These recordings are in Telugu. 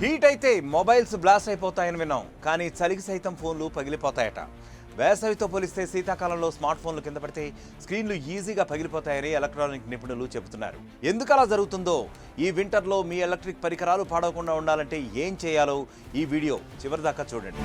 హీట్ అయితే మొబైల్స్ బ్లాస్ట్ అయిపోతాయని విన్నాం, కానీ చలికి సైతం ఫోన్లు పగిలిపోతాయట. వేసవితో పోలిస్తే శీతాకాలంలో స్మార్ట్ ఫోన్లు కింద పడితే స్క్రీన్లు ఈజీగా పగిలిపోతాయని ఎలక్ట్రానిక్ నిపుణులు చెబుతున్నారు. ఎందుకు అలా జరుగుతుందో, ఈ వింటర్లో మీ ఎలక్ట్రిక్ పరికరాలు పాడవకుండా ఉండాలంటే ఏం చేయాలో ఈ వీడియో చివరిదాకా చూడండి.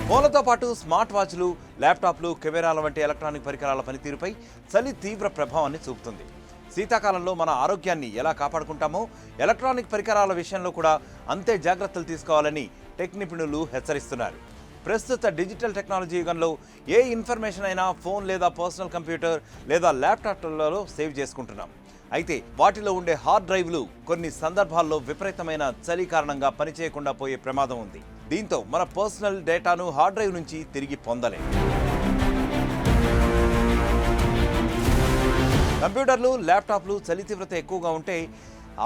ఫోన్లతో పాటు స్మార్ట్ వాచ్లు, ల్యాప్టాప్లు, కెమెరాల వంటి ఎలక్ట్రానిక్ పరికరాల పనితీరుపై చలి తీవ్ర ప్రభావాన్ని చూపుతుంది. శీతాకాలంలో మన ఆరోగ్యాన్ని ఎలా కాపాడుకుంటామో ఎలక్ట్రానిక్ పరికరాల విషయంలో కూడా అంతే జాగ్రత్తలు తీసుకోవాలని టెక్ నిపుణులు హెచ్చరిస్తున్నారు. ప్రస్తుత డిజిటల్ టెక్నాలజీ యుగంలో ఏ ఇన్ఫర్మేషన్ అయినా ఫోన్ లేదా పర్సనల్ కంప్యూటర్ లేదా ల్యాప్టాప్లలో సేవ్ చేసుకుంటున్నాం. అయితే వాటిలో ఉండే హార్డ్ డ్రైవ్లు కొన్ని సందర్భాల్లో విపరీతమైన చలి కారణంగా పనిచేయకుండా పోయే ప్రమాదం ఉంది. దీంతో మన పర్సనల్ డేటాను హార్డ్ డ్రైవ్ నుంచి తిరిగి పొందలేం. కంప్యూటర్లు, ల్యాప్టాప్లు చలి తీవ్రత ఎక్కువగా ఉంటే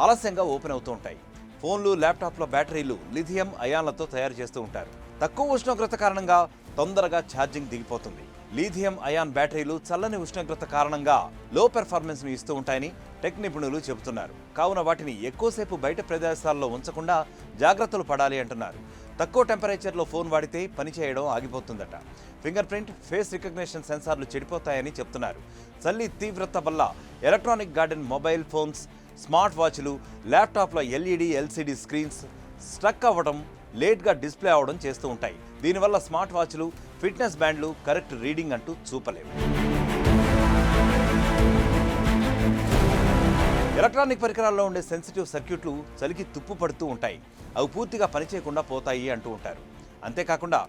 ఆలస్యంగా ఓపెన్ అవుతూ ఉంటాయి. ఫోన్లు, ల్యాప్టాప్ల బ్యాటరీలు లిథియం అయాన్లతో తయారు చేస్తూ ఉంటారు. తక్కువ ఉష్ణోగ్రత కారణంగా తొందరగా ఛార్జింగ్ దిగిపోతుంది. లిథియం అయాన్ బ్యాటరీలు చల్లని ఉష్ణోగ్రత కారణంగా లో పెర్ఫార్మెన్స్ను ఇస్తూ ఉంటాయని టెక్ నిపుణులు చెబుతున్నారు. కావున వాటిని ఎక్కువసేపు బయట ప్రదేశాల్లో ఉంచకుండా జాగ్రత్తలు పడాలి అంటున్నారు. తక్కువ టెంపరేచర్లో ఫోన్ వాడితే పనిచేయడం ఆగిపోతుందట. ఫింగర్ ప్రింట్, ఫేస్ రికగ్నిషన్ సెన్సార్లు చెడిపోతాయని చెప్తున్నారు. చలి తీవ్రత వల్ల electronic garden mobile phones, smart వాచ్లు, ల్యాప్టాప్ల ఎల్ఈడి, ఎల్సిడి స్క్రీన్స్ స్ట్రక్ అవ్వడం, లేట్గా డిస్ప్లే అవడం చేస్తూ ఉంటాయి. దీనివల్ల స్మార్ట్ వాచ్లు, ఫిట్నెస్ బ్యాండ్లు కరెక్ట్ రీడింగ్ అంటూ చూపలేవు. ఎలక్ట్రానిక్ పరికరాల్లో ఉండే సెన్సిటివ్ సర్క్యూట్లు చలికి తుప్పు పడుతూ ఉంటాయి. అవి పూర్తిగా పనిచేయకుండా పోతాయి అంటూ ఉంటారు. అంతేకాకుండా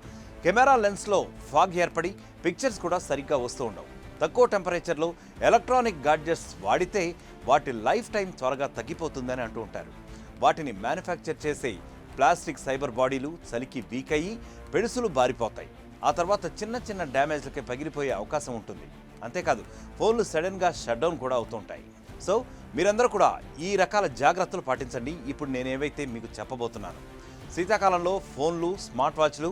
కెమెరా లెన్స్లో ఫాగ్ ఏర్పడి పిక్చర్స్ కూడా సరిగ్గా వస్తూ ఉండవు. తక్కువ టెంపరేచర్లో ఎలక్ట్రానిక్ గాడ్జెట్స్ వాడితే వాటి లైఫ్ టైం త్వరగా తగ్గిపోతుందని అంటూ ఉంటారు. వాటిని మ్యానుఫ్యాక్చర్ చేసే ప్లాస్టిక్ ఫైబర్ బాడీలు చలికి వీక్ అయ్యి పెడుసులు బారిపోతాయి. ఆ తర్వాత చిన్న చిన్న డ్యామేజ్లకి పగిలిపోయే అవకాశం ఉంటుంది. అంతేకాదు ఫోన్లు సడన్గా షట్ డౌన్ కూడా అవుతుంటాయి. సో మీరందరూ కూడా ఈ రకాల జాగ్రత్తలు పాటించండి. ఇప్పుడు నేనేవైతే మీకు చెప్పబోతున్నాను. శీతాకాలంలో ఫోన్లు, స్మార్ట్ వాచ్లు,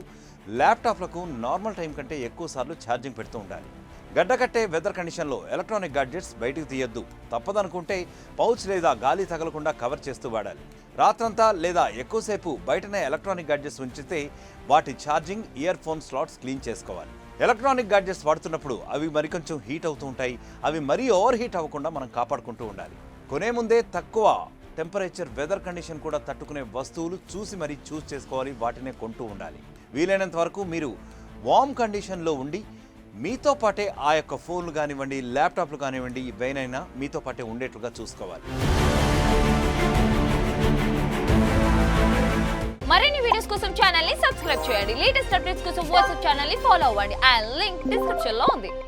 ల్యాప్టాప్లకు నార్మల్ టైం కంటే ఎక్కువ సార్లు ఛార్జింగ్ పెడుతూ ఉండాలి. గడ్డకట్టే వెదర్ కండిషన్లో ఎలక్ట్రానిక్ గాడ్జెట్స్ బయటకు తీయొద్దు. తప్పదనుకుంటే పౌచ్ లేదా గాలి తగలకుండా కవర్ చేస్తూ వాడాలి. రాత్రంతా లేదా ఎక్కువసేపు బయటనే ఎలక్ట్రానిక్ గాడ్జెట్స్ ఉంచితే వాటి charging, year phone slots clean చేసుకోవాలి. ఎలక్ట్రానిక్ గాడ్జెట్స్ వాడుతున్నప్పుడు అవి మరికొంచెం హీట్ అవుతూ ఉంటాయి. అవి మరీ ఓవర్ హీట్ అవ్వకుండా మనం కాపాడుకుంటూ ఉండాలి. కొనే ముందే తక్కువ టెంపరేచర్ వెదర్ కండిషన్ కూడా తట్టుకునే వస్తువులు చూసి మరీ చూస్ చేసుకోవాలి. వాటినే కొంటూ ఉండాలి. వీలైనంత వరకు మీరు వార్మ్ కండిషన్లో ఉండి మీతో పాటే ఆ యొక్క ఫోన్లు కానివ్వండి, ల్యాప్టాప్లు కానివ్వండి, ఇవేనైనా మీతో పాటే ఉండేట్లుగా చూసుకోవాలి. మరిన్ని వీడియోస్ కోసం ఛానల్ ని సబ్స్క్రైబ్ చేయండి. లేటెస్ట్ అప్డేట్స్ కోసం వాట్సాప్ ఛానల్ ని ఫాలో అవ్వండి. ఆ లింక్ డిస్క్రిప్షన్ లో ఉంది.